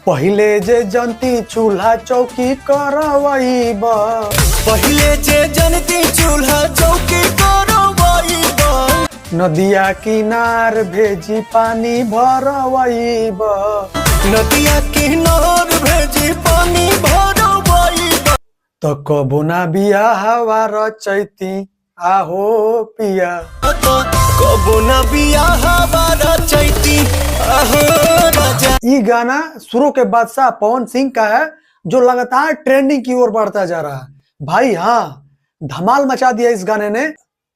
पहिले जे जनती चूल्हा चौकी करवाईब, पहिले जे जनती चूल्हा चौकी करवाईब, नदिया किनार भेजी पानी भरवाईब, नदिया किनार भेजी पानी भरवाईब, तो कबो ना बियाहवा रचैती आहो पिया, कबो ना बियाहवा रचैती आहो राजा। ये गाना शुरू के बादशाह पवन सिंह का है जो लगातार ट्रेंडिंग की ओर बढ़ता जा रहा है भाई। हाँ, धमाल मचा दिया इस गाने ने।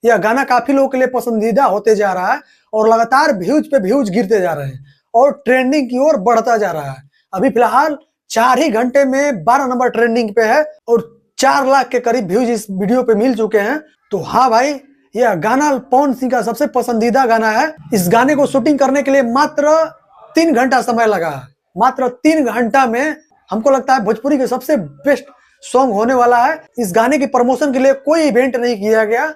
यह गाना काफी लोगों के लिए पसंदीदा होते जा रहा है और लगातार व्यूज पे व्यूज गिरते जा रहे हैं और ट्रेंडिंग की ओर बढ़ता जा रहा है। अभी फिलहाल 4 ही घंटे में 12 नंबर ट्रेंडिंग पे है और 4 लाख के करीब व्यूज इस वीडियो पे मिल चुके हैं। तो हाँ भाई, यह गाना पवन सिंह का सबसे पसंदीदा गाना है। इस गाने को शूटिंग करने के लिए मात्र 3 घंटा समय लगा। मात्र 3 घंटा में हमको लगता है भोजपुरी के सबसे बेस्ट सॉन्ग होने वाला है। इस गाने की प्रमोशन के लिए कोई इवेंट नहीं किया गया,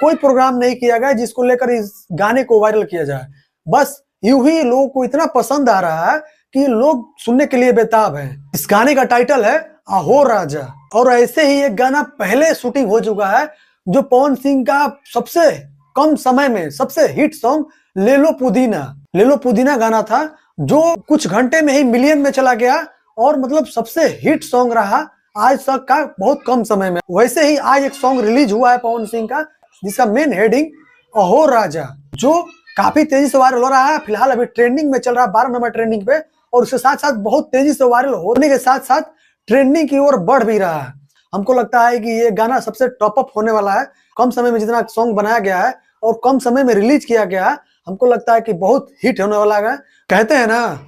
कोई प्रोग्राम नहीं किया गया जिसको लेकर इस गाने को वायरल किया जाए। बस यूं ही लोगों को इतना पसंद आ रहा है कि लोग सुनने के लिए बेताब हैं। इस गाने का टाइटल है आहो राजा और ऐसे ही एक गाना पहले शूटिंग हो चुका है जो पवन सिंह का सबसे कम समय में सबसे हिट सॉन्ग ले लो पुदीना गाना था जो कुछ घंटे में ही मिलियन में चला गया और मतलब सबसे हिट सॉन्ग रहा आज तक का बहुत कम समय में। वैसे ही आज एक सॉन्ग रिलीज हुआ है पवन सिंह का जिसका मेन हेडिंग अहो राजा, जो काफी तेजी से वायरल हो रहा है। फिलहाल अभी ट्रेंडिंग में चल रहा है 12 नंबर ट्रेंडिंग पे और उसके साथ साथ बहुत तेजी से वायरल होने के साथ साथ ट्रेंडिंग की ओर बढ़ भी रहा है। हमको लगता है कि ये गाना सबसे टॉप अप होने वाला है। कम समय में जितना सॉन्ग बनाया गया है और कम समय में रिलीज किया गया है, हमको लगता है कि बहुत हिट होने वाला है। कहते हैं ना,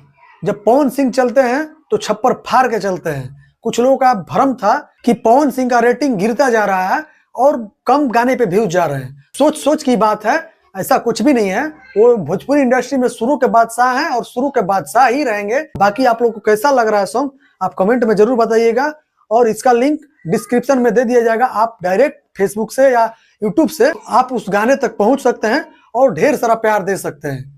जब पवन सिंह चलते हैं तो छप्पर फाड़ के चलते हैं। कुछ लोगों का भ्रम था कि पवन सिंह का रेटिंग गिरता जा रहा है और कम गाने पे व्यूज जा रहे हैं। सोच की बात है, ऐसा कुछ भी नहीं है। वो भोजपुरी इंडस्ट्री में शुरू के बादशाह हैं और शुरू के बादशाह ही रहेंगे। बाकी आप लोगों को कैसा लग रहा है सॉन्ग आप कमेंट में जरूर बताइएगा और इसका लिंक डिस्क्रिप्शन में दे दिया जाएगा। आप डायरेक्ट फेसबुक से या यूट्यूब से आप उस गाने तक पहुंच सकते हैं और ढेर सारा प्यार दे सकते हैं।